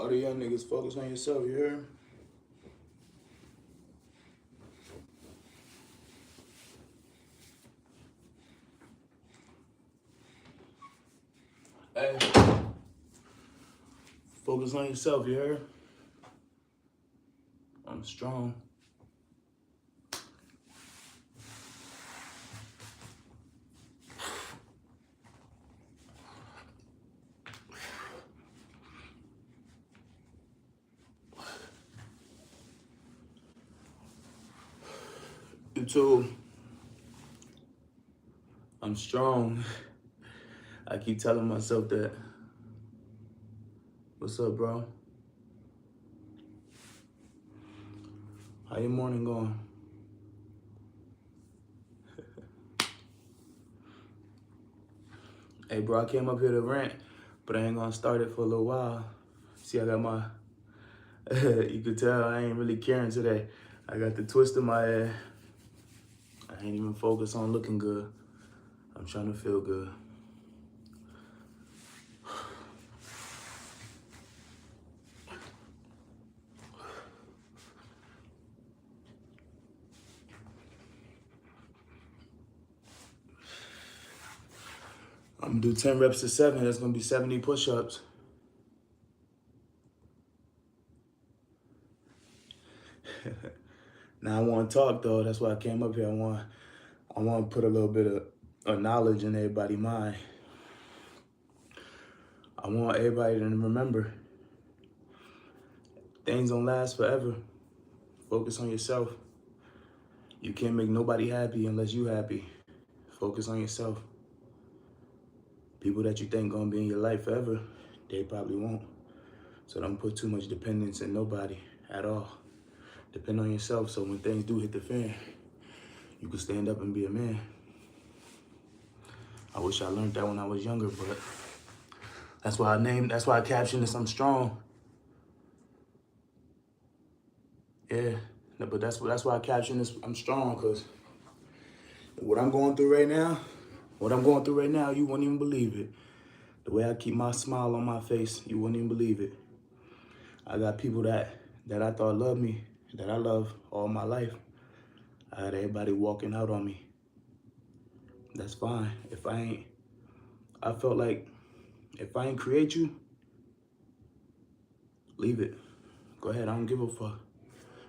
All the young niggas, focus on yourself, you heard? Hey, focus on yourself, you heard? I'm strong. You too. I'm strong. I keep telling myself that. What's up, bro? How your morning going? Hey, bro, I came up here to rant, but I ain't gonna start it for a little while. See, I got my, you could tell I ain't really caring today. I got the twist in my head. I ain't even focused on looking good. I'm trying to feel good. I'm gonna do 10 reps to 7. That's gonna be 70 push-ups. Now I want to talk though. That's why I came up here. I want to put a little bit of knowledge in everybody's mind. I want everybody to remember things don't last forever. Focus on yourself. You can't make nobody happy unless you happy. Focus on yourself. People that you think gonna be in your life forever, they probably won't. So don't put too much dependence in nobody at all. Depend on yourself so when things do hit the fan, you can stand up and be a man. I wish I learned that when I was younger, but that's why I captioned this, I'm strong. Yeah, but that's why I captioned this, I'm strong, because what I'm going through right now, you wouldn't even believe it. The way I keep my smile on my face, you wouldn't even believe it. I got people that I thought loved me, that I love all my life. I had everybody walking out on me. That's fine. I felt like if I ain't create you, leave it. Go ahead, I don't give a fuck.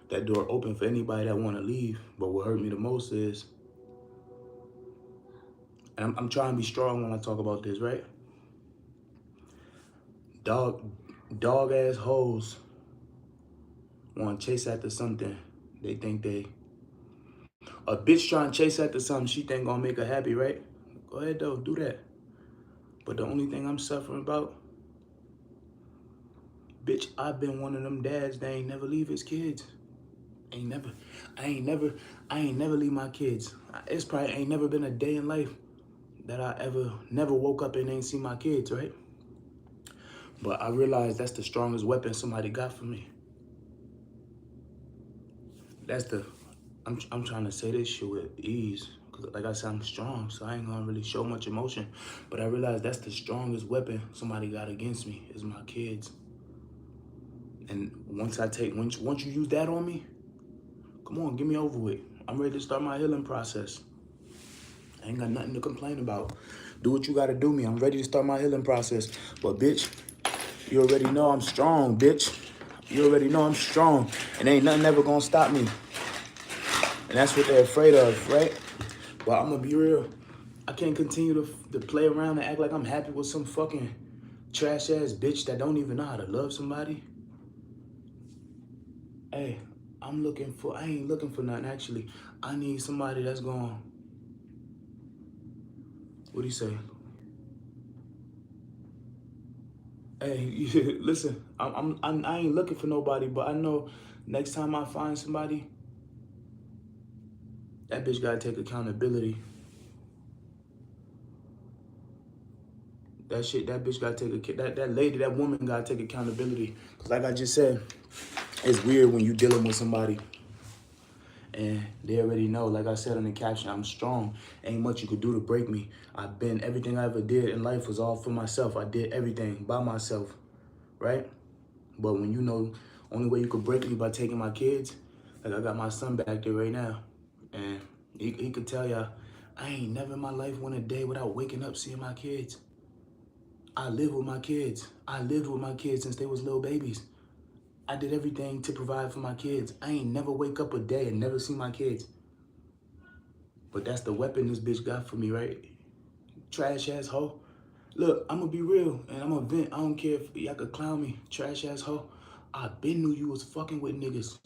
That door open for anybody that want to leave. But what hurt me the most is, and I'm trying to be strong when I talk about this, right? Dog ass hoes want to chase after something. They think a bitch trying to chase after something she think gonna make her happy, right? Go ahead though, do that. But the only thing I'm suffering about, bitch, I've been one of them dads that ain't never leave his kids. I ain't never leave my kids. It's probably ain't never been a day in life that I never woke up and ain't seen my kids, right? But I realize that's the strongest weapon somebody got for me. I'm trying to say this shit with ease. Cause like I said, I'm strong, so I ain't gonna really show much emotion. But I realize that's the strongest weapon somebody got against me is my kids. And once you use that on me, come on, get me over with. I'm ready to start my healing process. I ain't got nothing to complain about. Do what you gotta do me. I'm ready to start my healing process. But bitch, you already know I'm strong, bitch. You already know I'm strong. And ain't nothing ever gonna stop me. And that's what they're afraid of, right? But I'm gonna be real. I can't continue to play around and act like I'm happy with some fucking trash ass bitch that don't even know how to love somebody. Hey, I ain't looking for nothing actually. I need somebody that's going, what do you say? Hey, listen, I ain't looking for nobody, but I know next time I find somebody, that bitch gotta take accountability. That bitch gotta take that woman gotta take accountability. Cause like I just said, it's weird when you dealing with somebody and they already know, like I said in the caption, I'm strong. Ain't much you could do to break me. Everything I ever did in life was all for myself. I did everything by myself, right? But when you know, only way you could break me by taking my kids, like I got my son back there right now, and he could tell y'all, I ain't never in my life went a day without waking up seeing my kids. I live with my kids. I lived with my kids since they was little babies. I did everything to provide for my kids. I ain't never wake up a day and never see my kids. But that's the weapon this bitch got for me, right? Trash ass hoe. Look, I'm gonna be real and I'm gonna vent. I don't care if y'all could clown me. Trash ass hoe. I been knew you was fucking with niggas.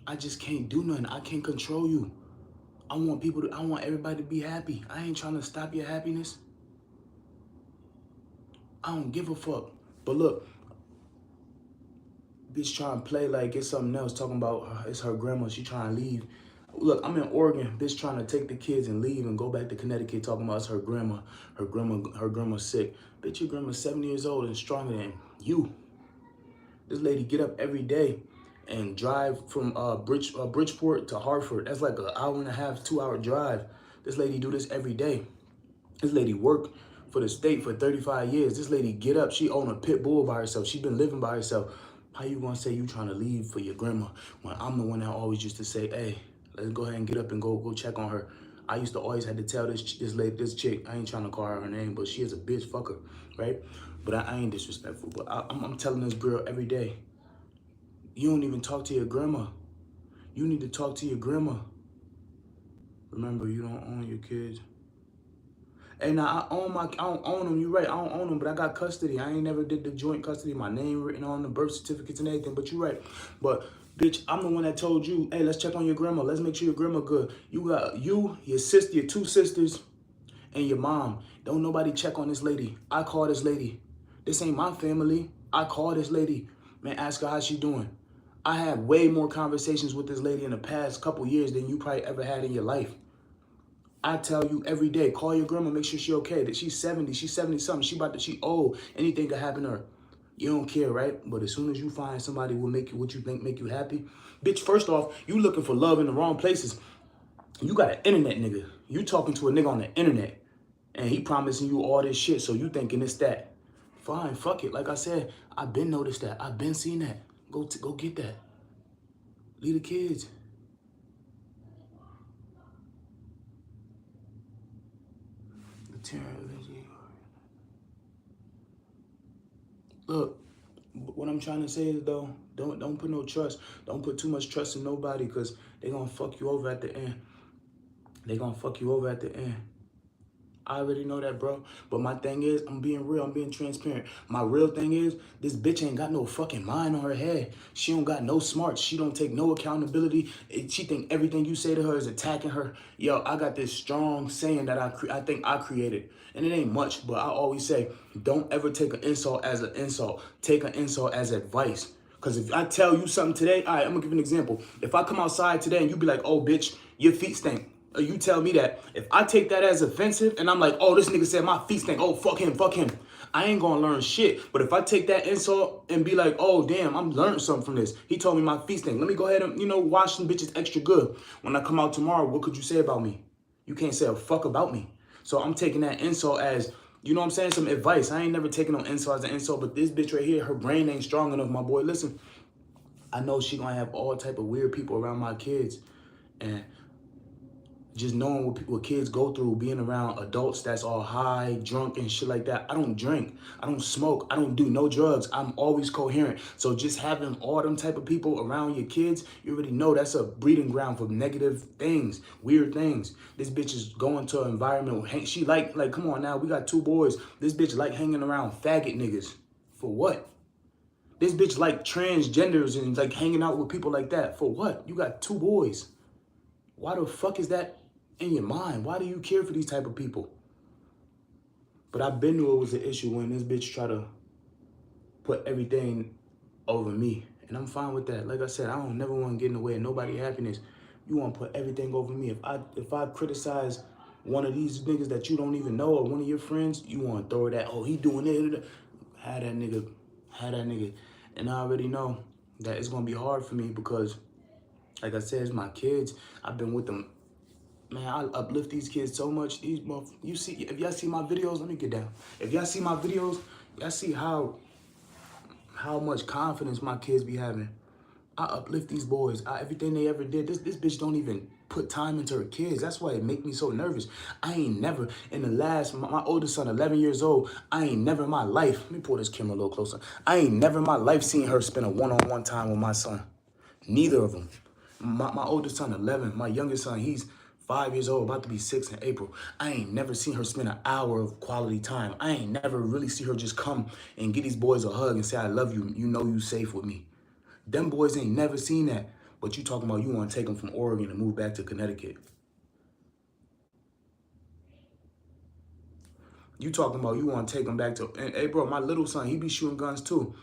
I just can't do nothing. I can't control you. I want everybody to be happy. I ain't trying to stop your happiness. I don't give a fuck. But look, bitch trying to play like it's something else, talking about it's her grandma, she trying to leave. Look, I'm in Oregon, bitch trying to take the kids and leave and go back to Connecticut talking about it's her grandma. Her grandma's sick. Bitch, your grandma's 70 years old and stronger than you. This lady get up every day and drive from Bridgeport to Hartford. That's like an hour and a half, 2 hour drive. This lady do this every day. This lady worked for the state for 35 years. This lady get up, she own a pit bull by herself. She been living by herself. How you gonna say you trying to leave for your grandma when I'm the one that always used to say, hey, let's go ahead and get up and go check on her. I used to always had to tell this chick, I ain't trying to call her name, but she is a bitch fucker, right? But I ain't disrespectful, but I'm telling this girl every day, you don't even talk to your grandma. You need to talk to your grandma. Remember, you don't own your kids. And I don't own them. You're right. I don't own them, but I got custody. I ain't never did the joint custody. My name written on the birth certificates and everything. But you're right. But bitch, I'm the one that told you, hey, let's check on your grandma. Let's make sure your grandma good. You got your sister, your two sisters, and your mom. Don't nobody check on this lady. I call this lady. This ain't my family. I call this lady. Man, ask her how she doing. I had way more conversations with this lady in the past couple years than you probably ever had in your life. I tell you every day, call your grandma, make sure she okay. That she's 70 something. She old. Anything could happen to her. You don't care, right? But as soon as you find somebody will make you what you think make you happy, bitch, first off, you looking for love in the wrong places. You got an internet nigga. You talking to a nigga on the internet. And he promising you all this shit, so you thinking it's that. Fine, fuck it. Like I said, I've been noticed that. I've been seen that. Go get that. Leave the kids. The terror of the Look, what I'm trying to say is though, don't put no trust. Don't put too much trust in nobody because they gonna fuck you over at the end. They gonna fuck you over at the end. I already know that, bro. But my thing is, I'm being real. I'm being transparent. My real thing is, this bitch ain't got no fucking mind on her head. She don't got no smarts. She don't take no accountability. She think everything you say to her is attacking her. Yo, I got this strong saying that I think I created. And it ain't much, but I always say, don't ever take an insult as an insult. Take an insult as advice. Because if I tell you something today, all right, I'm going to give you an example. If I come outside today and you be like, oh, bitch, your feet stink. Or you tell me that. If I take that as offensive and I'm like, oh, this nigga said my feet stink. Oh, fuck him, fuck him. I ain't going to learn shit. But if I take that insult and be like, oh, damn, I'm learning something from this. He told me my feet stink. Let me go ahead and, wash some bitches extra good. When I come out tomorrow, what could you say about me? You can't say a fuck about me. So I'm taking that insult as, you know what I'm saying, some advice. I ain't never taken no insult as an insult, but this bitch right here, her brain ain't strong enough, my boy. Listen, I know she gonna have all type of weird people around my kids. And just knowing what kids go through, being around adults that's all high, drunk, and shit like that. I don't drink. I don't smoke. I don't do no drugs. I'm always coherent. So just having all them type of people around your kids, you already know that's a breeding ground for negative things, weird things. This bitch is going to an environment where she like, come on now, we got two boys. This bitch like hanging around faggot niggas. For what? This bitch like transgenders and like hanging out with people like that. For what? You got two boys. Why the fuck is that in your mind? Why do you care for these type of people? But I've been knew it was an issue when this bitch try to put everything over me. And I'm fine with that. Like I said, I don't never want to get in the way of nobody's happiness. You want to put everything over me. If I criticize one of these niggas that you don't even know or one of your friends, you want to throw that, oh, he doing it. Have that nigga. And I already know that it's going to be hard for me because, like I said, it's my kids. I've been with them. Man, I uplift these kids so much. You see, if y'all see my videos, let me get down. If y'all see my videos, y'all see how how much confidence my kids be having. I uplift these boys. Everything they ever did. This bitch don't even put time into her kids. That's why it make me so nervous. I ain't never in the last, my oldest son, 11 years old, I ain't never in my life, let me pull this camera a little closer. I ain't never in my life seen her spend a one-on-one time with my son. Neither of them. My oldest son, 11. My youngest son, he's 5 years old, about to be 6 in April. I ain't never seen her spend an hour of quality time. I ain't never really see her just come and get these boys a hug and say, I love you. You know you safe with me. Them boys ain't never seen that. But you talking about you want to take them from Oregon and move back to Connecticut. You talking about you want to take them back to, and, hey bro, my little son, he be shooting guns too.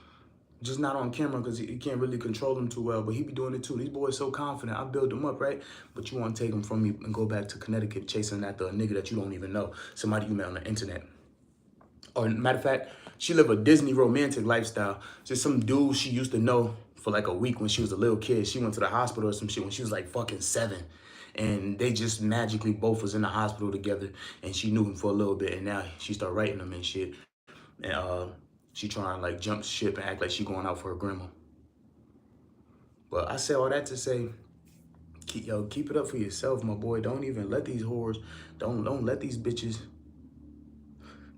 Just not on camera because he can't really control them too well, but he be doing it too. These boys so confident. I build them up, right? But you want to take them from me and go back to Connecticut chasing after a nigga that you don't even know. Somebody you met on the internet. Or matter of fact, she live a Disney romantic lifestyle. Just some dude she used to know for like a week when she was a little kid. She went to the hospital or some shit when she was like fucking 7. And they just magically both was in the hospital together. And she knew him for a little bit. And now she started writing them and shit. And she trying to like jump ship and act like she going out for her grandma. But I say all that to say, keep it up for yourself, my boy. Don't even let these whores, don't let these bitches,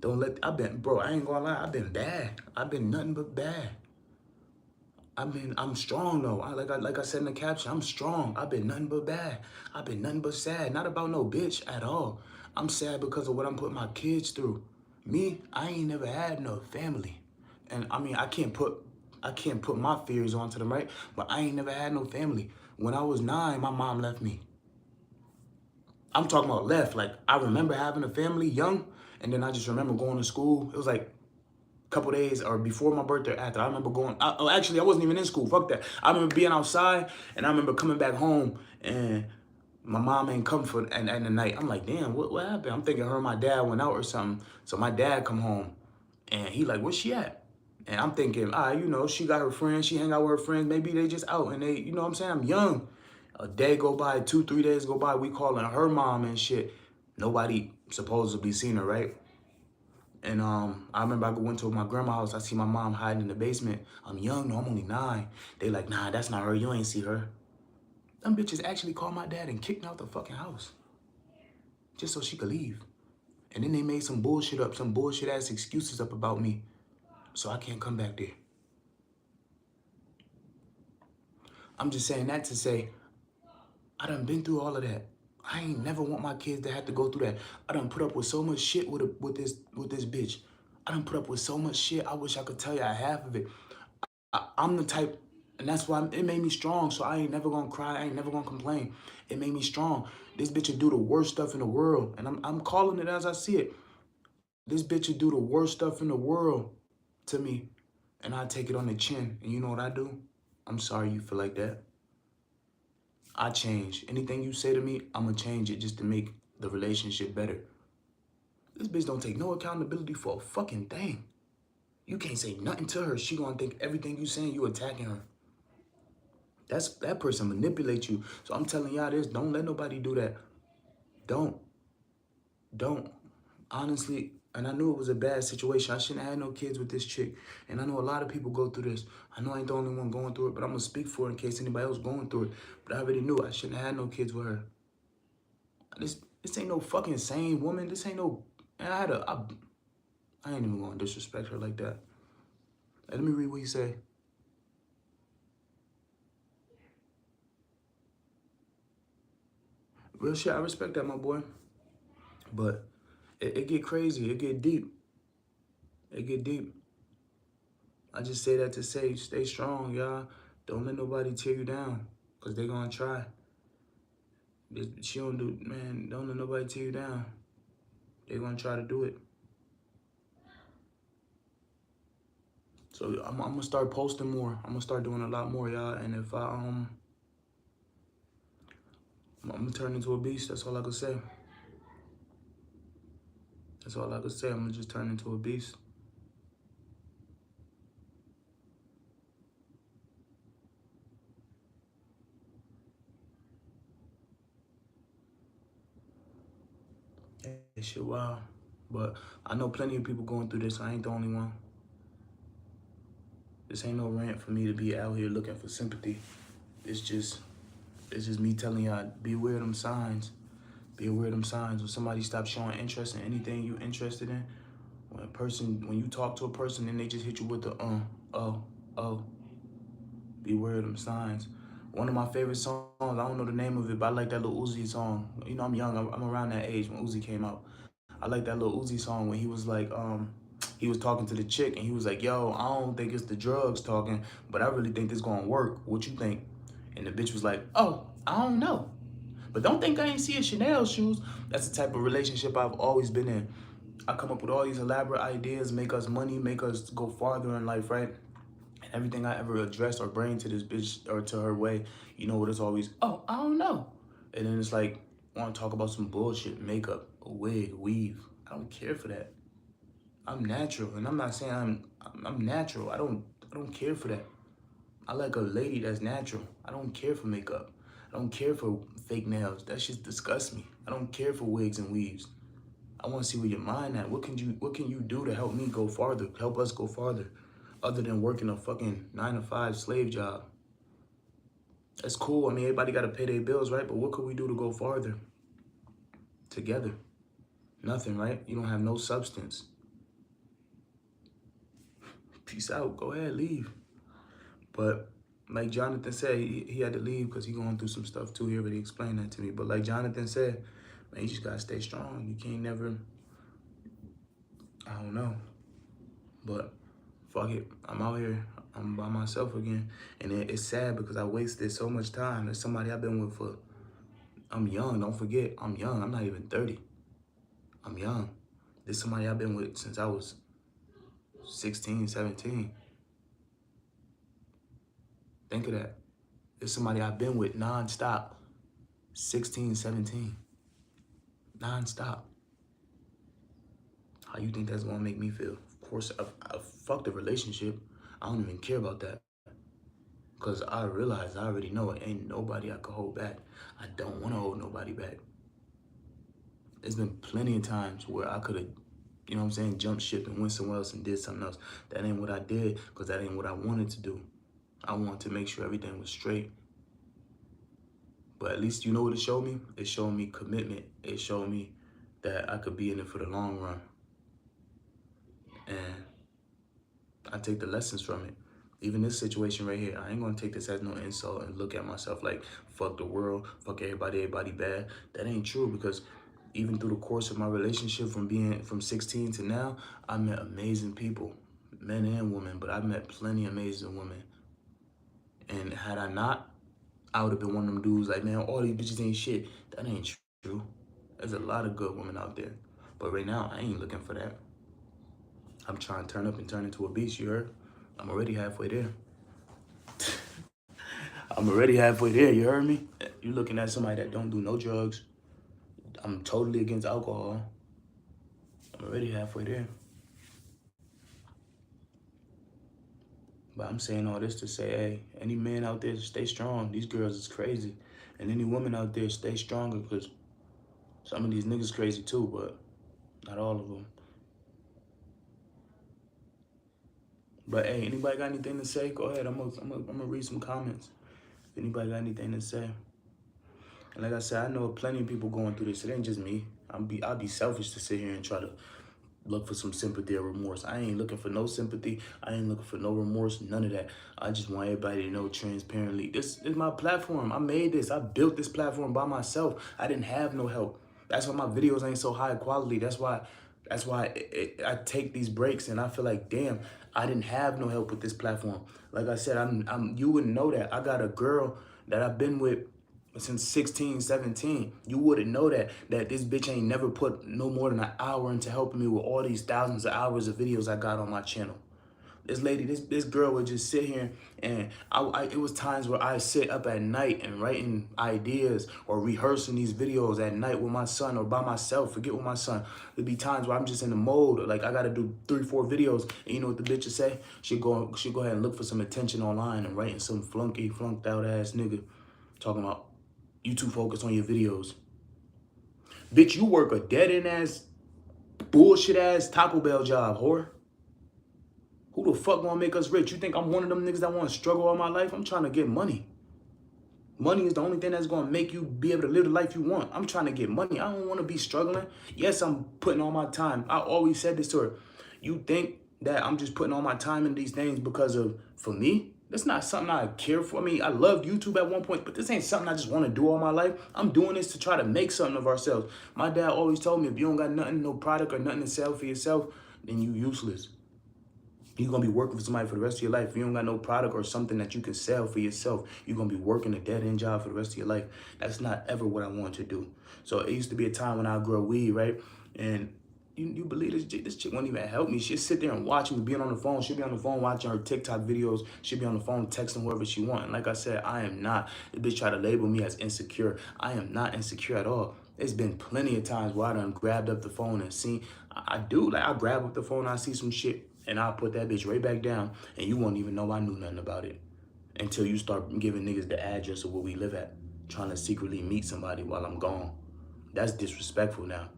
bro, I ain't gonna lie, I've been bad. I've been nothing but bad. I'm strong though. Like I said in the caption, I'm strong. I've been nothing but bad. I've been nothing but sad. Not about no bitch at all. I'm sad because of what I'm putting my kids through. Me, I ain't never had no family. And I mean, I can't put my fears onto them, right? But I ain't never had no family. When I was 9, my mom left me. I'm talking about left. Like, I remember having a family young, and then I just remember going to school. It was like couple days or before my birthday or after. I remember going, actually, I wasn't even in school. Fuck that. I remember being outside and I remember coming back home and my mom ain't come for and the night. I'm like, damn, what happened? I'm thinking her and my dad went out or something. So my dad come home and he like, where's she at? And I'm thinking, you know, she got her friends. She hang out with her friends. Maybe they just out and they, you know what I'm saying? I'm young. A day go by, 2-3 days go by. We calling her mom and shit. Nobody supposedly seen her, right? And I remember I went to my grandma's house. I see my mom hiding in the basement. I'm young, no, I'm only 9. They like, nah, that's not her. You ain't see her. Them bitches actually called my dad and kicked me out the fucking house just so she could leave. And then they made some bullshit up, some bullshit ass excuses up about me, so I can't come back there. I'm just saying that to say, I done been through all of that. I ain't never want my kids to have to go through that. I done put up with so much shit with this bitch. I done put up with so much shit. I wish I could tell you half of it. I'm the type, and that's why it made me strong. So I ain't never gonna cry. I ain't never gonna complain. It made me strong. This bitch would do the worst stuff in the world, and I'm calling it as I see it. This bitch would do the worst stuff in the world to me, and I take it on the chin. And you know what I do? I'm sorry you feel like that. I change. Anything you say to me, I'm gonna change it just to make the relationship better. This bitch don't take no accountability for a fucking thing. You can't say nothing to her. She gonna think everything you saying, you attacking her. That person manipulate you. So I'm telling y'all this, don't let nobody do that. Don't. Honestly, and I knew it was a bad situation. I shouldn't have had no kids with this chick. And I know a lot of people go through this. I know I ain't the only one going through it, but I'm gonna speak for it in case anybody else going through it. But I already knew I shouldn't have had no kids with her. This ain't no fucking sane woman. This ain't no, and I ain't even gonna disrespect her like that. Let me read what he say. Real shit, I respect that, my boy. But it get crazy. It get deep. It get deep. I just say that to say, stay strong, y'all. Don't let nobody tear you down, because they gonna try. She don't do, man, don't let nobody tear you down. They gonna try to do it. So I'm gonna start posting more. I'm gonna start doing a lot more, y'all. And if I'm gonna turn into a beast. That's all I can say. That's all I can say. I'm gonna just turn into a beast. That shit wild. But I know plenty of people going through this. I ain't the only one. This ain't no rant for me to be out here looking for sympathy. It's just me telling y'all, be aware of them signs. Be aware of them signs. When somebody stops showing interest in anything you interested in, when you talk to a person and they just hit you with the oh, oh, be aware of them signs. One of my favorite songs, I don't know the name of it, but I like that little Uzi song. You know, I'm young, I'm around that age when Uzi came out. I like that little Uzi song when he was like, he was talking to the chick and he was like, yo, I don't think it's the drugs talking, but I really think this gonna work. What you think? And the bitch was like, oh, I don't know. But don't think I ain't see a Chanel shoes. That's the type of relationship I've always been in. I come up with all these elaborate ideas, make us money, make us go farther in life, right? And everything I ever address or bring to this bitch or to her way, you know what, it's always, oh, I don't know. And then it's like, want to talk about some bullshit, makeup, a wig, weave. I don't care for that. I'm natural, and I'm not saying I'm natural. I don't care for that. I like a lady that's natural. I don't care for makeup. I don't care for fake nails. That shit disgusts me. I don't care for wigs and weaves. I want to see where your mind at. What can you do to help me go farther? Help us go farther, other than working a fucking 9-to-5 slave job. That's cool. I mean, everybody got to pay their bills, right? But what could we do to go farther together? Nothing, right? You don't have no substance. Peace out. Go ahead, leave. But like Jonathan said, he had to leave because he going through some stuff too. He already explained that to me. But like Jonathan said, man, you just gotta stay strong. You can't never, I don't know. But fuck it, I'm out here. I'm by myself again. And it's sad because I wasted so much time. There's somebody I've been with for, I'm young, don't forget, I'm young. I'm not even 30. I'm young. There's somebody I've been with since I was 16, 17. Think of that. There's somebody I've been with nonstop, 16, 17. Nonstop. How you think that's gonna make me feel? Of course, I fucked the relationship. I don't even care about that. Because I realize, I already know it ain't nobody I could hold back. I don't want to hold nobody back. There's been plenty of times where I could have, you know what I'm saying, jumped ship and went somewhere else and did something else. That ain't what I did because that ain't what I wanted to do. I wanted to make sure everything was straight. But at least you know what it showed me? It showed me commitment. It showed me that I could be in it for the long run. And I take the lessons from it. Even this situation right here, I ain't gonna take this as no insult and look at myself like, fuck the world, fuck everybody bad. That ain't true because even through the course of my relationship from 16 to now, I met amazing people, men and women, but I've met plenty of amazing women. And had I not, I would have been one of them dudes like, man, all these bitches ain't shit. That ain't true. There's a lot of good women out there. But right now, I ain't looking for that. I'm trying to turn up and turn into a beast, you heard? I'm already halfway there. I'm already halfway there, you heard me? You're looking at somebody that don't do no drugs. I'm totally against alcohol. I'm already halfway there. But I'm saying all this to say, hey, any man out there, stay strong. These girls is crazy. And any woman out there, stay stronger because some of these niggas crazy too, but not all of them. But hey, anybody got anything to say? Go ahead. I'm gonna read some comments. If anybody got anything to say. And like I said, I know plenty of people going through this. It ain't just me. I'll be selfish to sit here and try to look for some sympathy or remorse. I ain't looking for no sympathy. I ain't looking for no remorse, none of that. I just want everybody to know transparently. This is my platform. I made this. I built this platform by myself. I didn't have no help. That's why my videos ain't so high quality. That's why I take these breaks and I feel like, damn, I didn't have no help with this platform. Like I said, you wouldn't know that. I got a girl that I've been with since 16, 17. You wouldn't know that this bitch ain't never put no more than an hour into helping me with all these thousands of hours of videos I got on my channel. This lady, this girl would just sit here and it was times where I sit up at night and writing ideas or rehearsing these videos at night with my son or by myself, forget with my son. There'd be times where I'm just in the mode, like I gotta do 3-4 videos. And you know what the bitch would say? She'd go ahead and look for some attention online and writing some flunked out ass nigga talking about, you too focused on your videos. Bitch, you work a dead-end ass, bullshit ass Taco Bell job, whore. Who the fuck gonna make us rich? You think I'm one of them niggas that want to struggle all my life? I'm trying to get money. Money is the only thing that's gonna make you be able to live the life you want. I'm trying to get money. I don't want to be struggling. Yes, I'm putting all my time. I always said this to her. You think that I'm just putting all my time in these things because of, for me? That's not something I care for. I mean, I loved YouTube at one point, but this ain't something I just want to do all my life. I'm doing this to try to make something of ourselves. My dad always told me, if you don't got nothing, no product or nothing to sell for yourself, then you useless. You're going to be working for somebody for the rest of your life. If you don't got no product or something that you can sell for yourself, you're going to be working a dead-end job for the rest of your life. That's not ever what I want to do. So it used to be a time when I grow weed, right? And you believe this chick won't even help me. She'll sit there and watch me being on the phone. She'll be on the phone watching her TikTok videos. She'll be on the phone texting whoever she wants. And like I said, I am not. This bitch try to label me as insecure. I am not insecure at all. There's been plenty of times where I done grabbed up the phone and seen. I do. Like, I grab up the phone, I see some shit, and I'll put that bitch right back down, and you won't even know I knew nothing about it until you start giving niggas the address of where we live at, trying to secretly meet somebody while I'm gone. That's disrespectful now.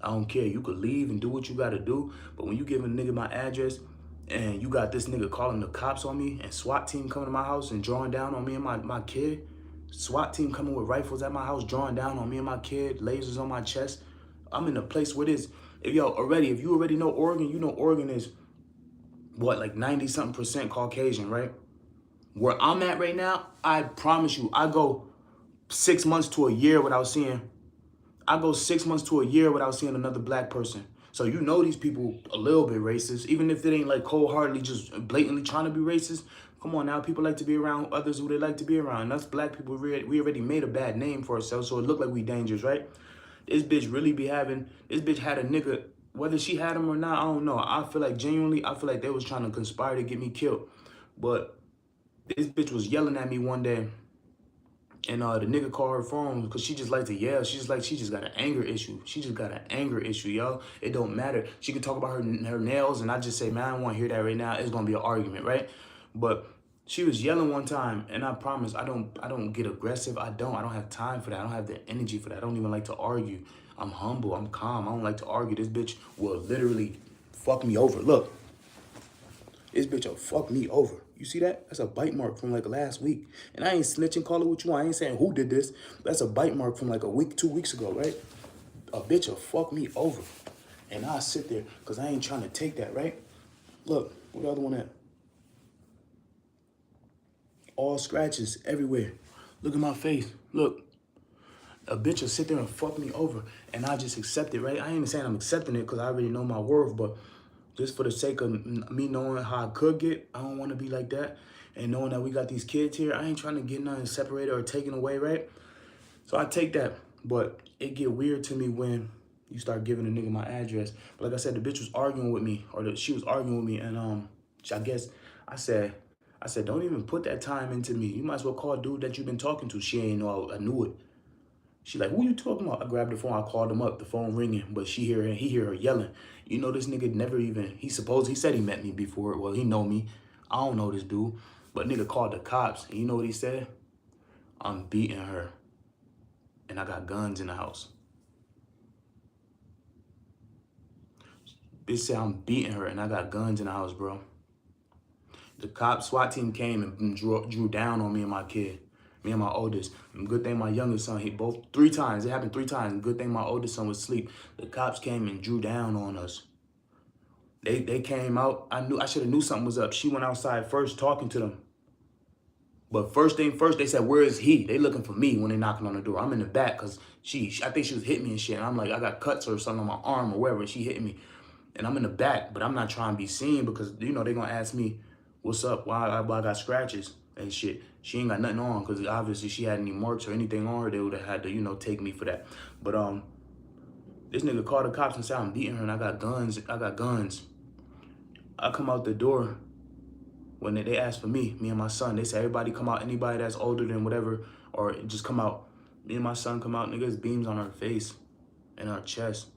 I don't care. You could leave and do what you got to do, but when you give a nigga my address and you got this nigga calling the cops on me and SWAT team coming to my house and drawing down on me and my kid, SWAT team coming with rifles at my house, drawing down on me and my kid, lasers on my chest. I'm in a place where this, if you already know Oregon, you know Oregon is what, like 90-something% Caucasian, right? Where I'm at right now, I promise you, I go 6 months to a year without seeing another black person. So you know these people a little bit racist, even if it ain't like cold-heartedly just blatantly trying to be racist. Come on now, people like to be around others who they like to be around. And us black people, we already made a bad name for ourselves, so it looked like we dangerous, right? This bitch this bitch had a nigga, whether she had him or not, I don't know. I feel like they was trying to conspire to get me killed. But this bitch was yelling at me one day, and the nigga called her phone because she just likes to yell. She just got an anger issue. She just got an anger issue, yo. It don't matter. She can talk about her nails, and I just say, man, I don't want to hear that right now. It's gonna be an argument, right? But she was yelling one time, and I promise I don't get aggressive. I don't have time for that. I don't have the energy for that. I don't even like to argue. I'm humble. I'm calm. I don't like to argue. This bitch will literally fuck me over. Look, this bitch will fuck me over. You see that? That's a bite mark from like last week. And I ain't snitching, call it what you want. I ain't saying who did this. That's a bite mark from like a week, 2 weeks ago, right? A bitch will fuck me over. And I'll sit there because I ain't trying to take that, right? Look, where the other one at? All scratches everywhere. Look at my face. Look. A bitch will sit there and fuck me over, and I just accept it, right? I ain't even saying I'm accepting it because I already know my worth, but just for the sake of me knowing how I could get, I don't want to be like that. And knowing that we got these kids here, I ain't trying to get nothing separated or taken away, right? So I take that, but it get weird to me when you start giving a nigga my address. But like I said, the bitch was arguing with me, or she was arguing with me, and I guess I said, don't even put that time into me. You might as well call a dude that you've been talking to. She ain't know I knew it. She like, who you talking about? I grabbed the phone, I called him up, the phone ringing, but he hear her yelling. You know, this nigga never even, he said he met me before. Well, he know me. I don't know this dude. But nigga called the cops, and you know what he said? I'm beating her, and I got guns in the house. Bitch said I'm beating her, and I got guns in the house, bro. The SWAT team came and drew down on me and my kid. Me and my oldest. And good thing my youngest son, he both 3 times. It happened 3 times. Good thing my oldest son was asleep. The cops came and drew down on us. They came out. I should have knew something was up. She went outside first talking to them. But first thing first, they said, where is he? They looking for me when they knocking on the door. I'm in the back because I think she was hitting me and shit. And I'm like, I got cuts or something on my arm or wherever. She hitting me. And I'm in the back, but I'm not trying to be seen because, you know, they're going to ask me, what's up? Why I got scratches and shit. She ain't got nothing on because obviously she had any marks or anything on her. They would have had to, you know, take me for that. But this nigga called the cops and said I'm beating her and I got guns. I come out the door when they asked for me and my son. They said, everybody come out, anybody that's older than whatever, or just come out. Me and my son come out, niggas beams on our face and our chest.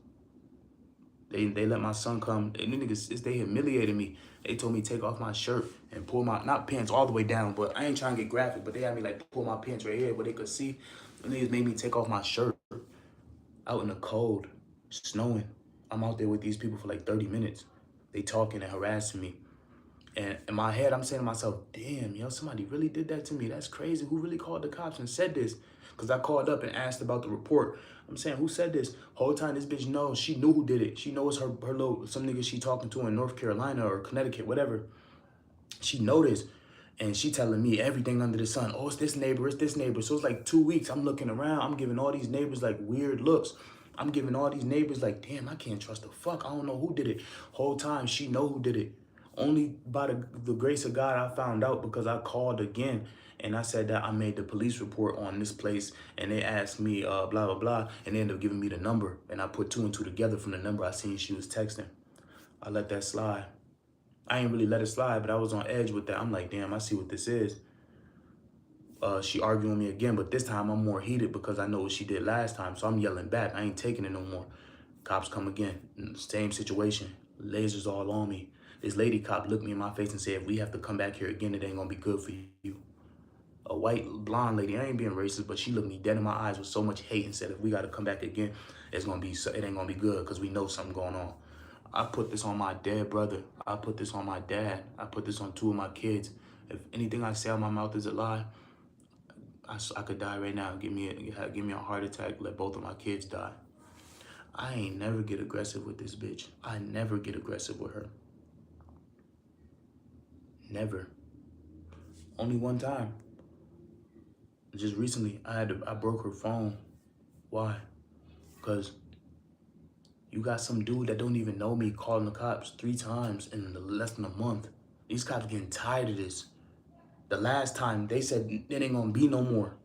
They let my son come. And they humiliated me. They told me take off my shirt and pull my, not pants all the way down, but I ain't trying to get graphic, but they had me like pull my pants right here where they could see. And niggas made me take off my shirt out in the cold, snowing. I'm out there with these people for like 30 minutes. They talking and harassing me. And in my head, I'm saying to myself, damn, yo, somebody really did that to me. That's crazy. Who really called the cops and said this? Because I called up and asked about the report. I'm saying, who said this? Whole time this bitch knows. She knew who did it. She knows her little, some nigga she talking to in North Carolina or Connecticut, whatever. She noticed. And she telling me everything under the sun. Oh, it's this neighbor, it's this neighbor. So it's like 2 weeks. I'm looking around. I'm giving all these neighbors like weird looks. I'm giving all these neighbors like, damn, I can't trust the fuck. I don't know who did it. Whole time she know who did it. Only by the grace of God I found out because I called again and I said that I made the police report on this place and they asked me blah, blah, blah. And they ended up giving me the number. And I put two and two together from the number I seen she was texting. I let that slide. I ain't really let it slide, but I was on edge with that. I'm like, damn, I see what this is. She arguing with me again, but this time I'm more heated because I know what she did last time. So I'm yelling back. I ain't taking it no more. Cops come again. Same situation. Lasers all on me. This lady cop looked me in my face and said, if we have to come back here again, it ain't gonna be good for you. A white blonde lady, I ain't being racist, but she looked me dead in my eyes with so much hate and said, if we gotta come back again, it ain't gonna be good because we know something going on. I put this on my dead brother. I put this on my dad. I put this on two of my kids. If anything I say out my mouth is a lie, I could die right now. Give me a heart attack. Let both of my kids die. I ain't never get aggressive with this bitch. I never get aggressive with her. Never. Only one time. Just recently, I broke her phone. Why? Because you got some dude that don't even know me calling the cops 3 times in less than a month. These cops getting tired of this. The last time, they said it ain't gonna be no more.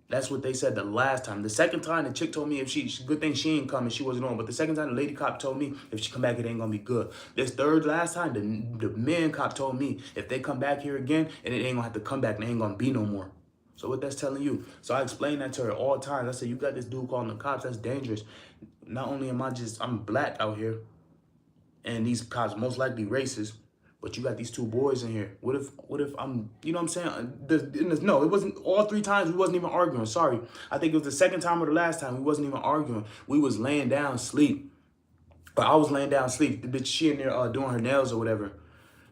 That's what they said the last time. The second time, the chick told me good thing she ain't coming, she wasn't on. But the second time, the lady cop told me if she come back, it ain't gonna be good. This third last time, the man cop told me if they come back here again, and it ain't gonna have to come back, and it ain't gonna be no more. So what that's telling you. So I explained that to her all the time. I said, you got this dude calling the cops, that's dangerous. Not only am I'm black out here, and these cops most likely racist, but you got these 2 boys in here. What if I'm, you know what I'm saying? No, it wasn't all 3 times. We wasn't even arguing. Sorry. I think it was the second time or the last time. We wasn't even arguing. We was laying down sleep. But I was laying down sleep. The bitch, she in there doing her nails or whatever.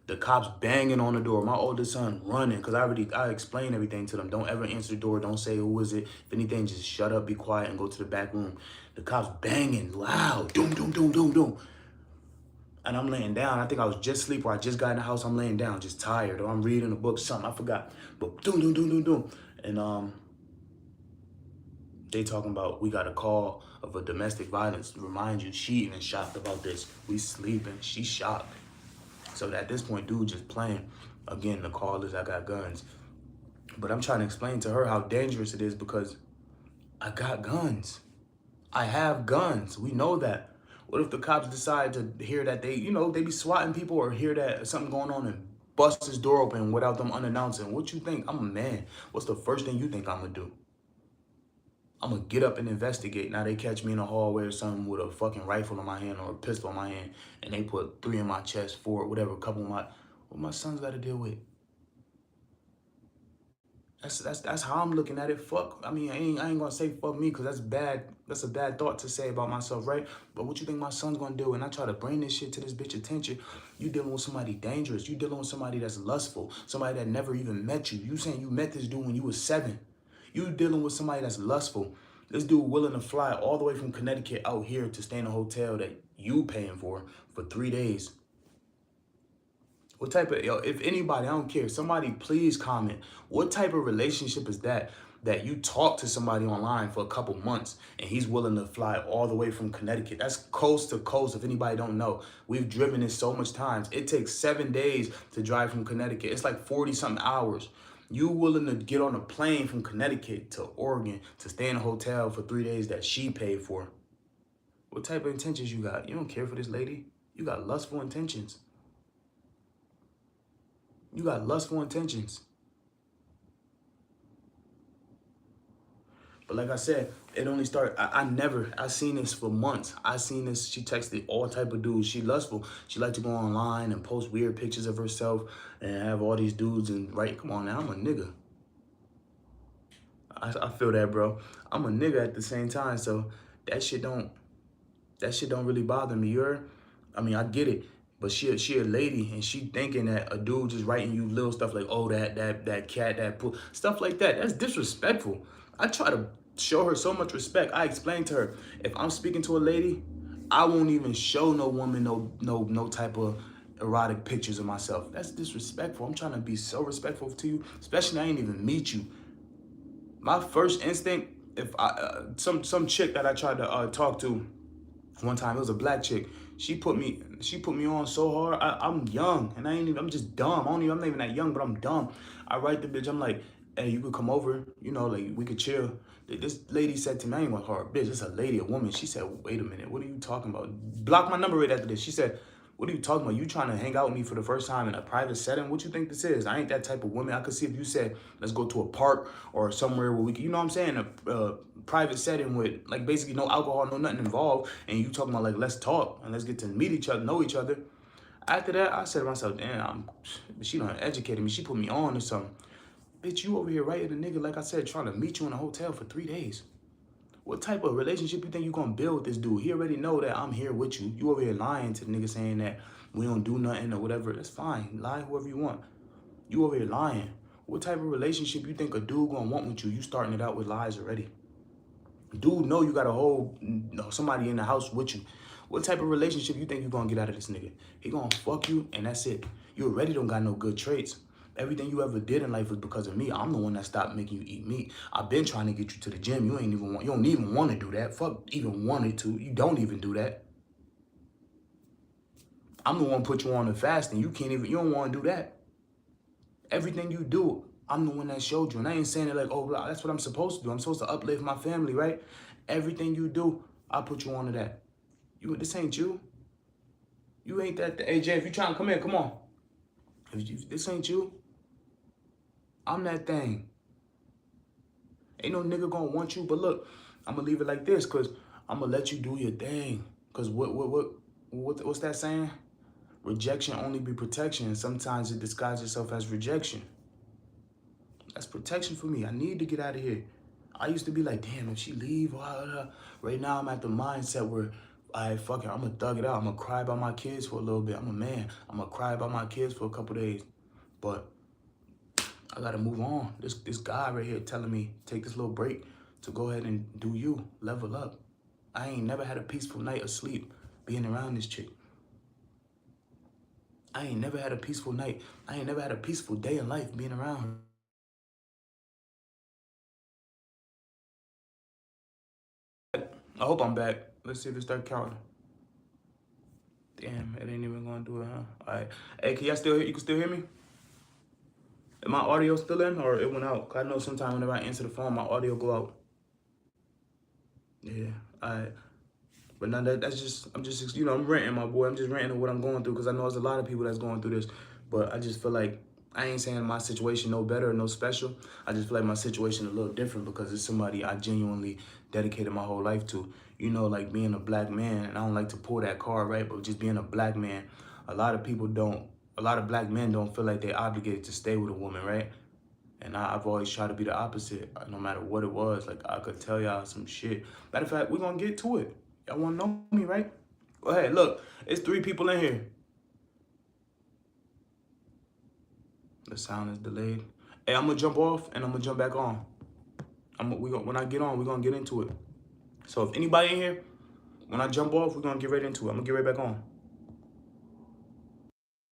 The cops banging on the door. My oldest son running because I explained everything to them. Don't ever answer the door. Don't say who is it. If anything, just shut up, be quiet, and go to the back room. The cops banging loud. Doom, doom, doom, doom, doom. And I'm laying down. I think I was just asleep or I just got in the house. I'm laying down, just tired. Or I'm reading a book, something. I forgot. But doom, doom, doom, doom, doom. And they talking about we got a call of a domestic violence. Remind you, she even shocked about this. We sleeping. She shocked. So at this point, dude just playing. Again, the call is I got guns. But I'm trying to explain to her how dangerous it is because I got guns. I have guns. We know that. What if the cops decide to hear that they be swatting people or hear that something going on and bust his door open without them unannouncing? What you think? I'm a man. What's the first thing you think I'm gonna do? I'm gonna get up and investigate. Now they catch me in a hallway or something with a fucking rifle in my hand or a pistol in my hand and they put 3 in my chest, 4, whatever, a couple of what my son's gotta deal with. That's how I'm looking at it. Fuck. I mean, I ain't gonna say fuck me because that's bad. That's a bad thought to say about myself, right? But what you think my son's gonna do? And I try to bring this shit to this bitch attention. You dealing with somebody dangerous. You dealing with somebody that's lustful. Somebody that never even met you. You saying you met this dude when you was 7. You dealing with somebody that's lustful. This dude willing to fly all the way from Connecticut out here to stay in a hotel that you paying for 3 days. What type of, if anybody, I don't care, somebody please comment. What type of relationship is that you talk to somebody online for a couple months and he's willing to fly all the way from Connecticut? That's coast to coast, if anybody don't know. We've driven this so much times. It takes 7 days to drive from Connecticut. It's like 40-something hours. You willing to get on a plane from Connecticut to Oregon to stay in a hotel for 3 days that she paid for? What type of intentions you got? You don't care for this lady. You got lustful intentions. You got lustful intentions. But like I said, it only started, I seen this for months. I seen this, she texted all type of dudes. She lustful. She like to go online and post weird pictures of herself and have all these dudes and right, come on now, I'm a nigga. I feel that, bro. I'm a nigga at the same time, so that shit don't really bother me. I mean, I get it. But she a lady and she thinking that a dude just writing you little stuff like, oh, that cat, that pool, stuff like that. That's disrespectful. I try to show her so much respect. I explained to her, if I'm speaking to a lady, I won't even show no woman no type of erotic pictures of myself. That's disrespectful. I'm trying to be so respectful to you, especially I ain't even meet you. My first instinct, if I some chick that I tried to talk to one time, it was a black chick. She put me on so hard. I'm young and I ain't even, I'm just dumb. I'm not even that young, but I'm dumb. I write the bitch, I'm like, hey, you could come over, like we could chill. This lady said to me, I ain't want her bitch, it's a lady, a woman. She said, wait a minute, what are you talking about? Block my number right after this. She said, what are you talking about? You trying to hang out with me for the first time in a private setting? What you think this is? I ain't that type of woman. I could see if you said, let's go to a park or somewhere where we can, you know what I'm saying? A private setting with like basically no alcohol, no nothing involved. And you talking about like, let's talk and let's get to meet each other, know each other. After that, I said to myself, damn, she done educated me. She put me on or something. Bitch, you over here writing a nigga, like I said, trying to meet you in a hotel for 3 days. What type of relationship you think you gonna build with this dude? He already know that I'm here with you. You over here lying to the nigga saying that we don't do nothing or whatever. That's fine. Lie whoever you want. You over here lying. What type of relationship you think a dude gonna want with you? You starting it out with lies already. Dude know you got a whole somebody in the house with you. What type of relationship you think you gonna get out of this nigga? He gonna fuck you and that's it. You already don't got no good traits. Everything you ever did in life was because of me. I'm the one that stopped making you eat meat. I've been trying to get you to the gym. You don't even want to do that. Fuck even wanted to. You don't even do that. I'm the one put you on the fast and you don't want to do that. Everything you do, I'm the one that showed you. And I ain't saying it like, oh, that's what I'm supposed to do. I'm supposed to uplift my family, right? Everything you do, I put you onto that. This ain't you. You ain't that. Hey, Jay, if you trying to come in, come on. This ain't you. I'm that thing. Ain't no nigga gonna want you. But look, I'm gonna leave it like this, cause I'm gonna let you do your thing. Cause what's that saying? Rejection only be protection. Sometimes it disguises itself as rejection. That's protection for me. I need to get out of here. I used to be like, damn, if she leave, right now I'm at the mindset where, fuck it, I'm gonna thug it out. I'm gonna cry about my kids for a little bit. I'm a man. I'm gonna cry about my kids for a couple days. But I gotta move on. This guy right here telling me, take this little break to go ahead and do you, level up. I ain't never had a peaceful night of sleep being around this chick. I ain't never had a peaceful night. I ain't never had a peaceful day in life being around her. I hope I'm back. Let's see if it start counting. Damn, it ain't even gonna do it, huh? All right. Hey, can y'all still hear? You can still hear me? Is my audio still in or it went out? 'Cause I know sometimes whenever I answer the phone, my audio go out. Yeah, all right. But now that's just, I'm ranting, my boy. I'm just ranting what I'm going through because I know there's a lot of people that's going through this. But I just feel like I ain't saying my situation no better or no special. I just feel like my situation a little different because it's somebody I genuinely dedicated my whole life to. Like being a black man, and I don't like to pull that card, right? But just being a black man, a lot of black men don't feel like they're obligated to stay with a woman, right? And I've always tried to be the opposite, no matter what it was. Like, I could tell y'all some shit. Matter of fact, we're going to get to it. Y'all want to know me, right? Go ahead. Look, it's 3 people in here. The sound is delayed. Hey, I'm going to jump off, and I'm going to jump back on. When I get on, we're going to get into it. So if anybody in here, when I jump off, we're going to get right into it. I'm going to get right back on.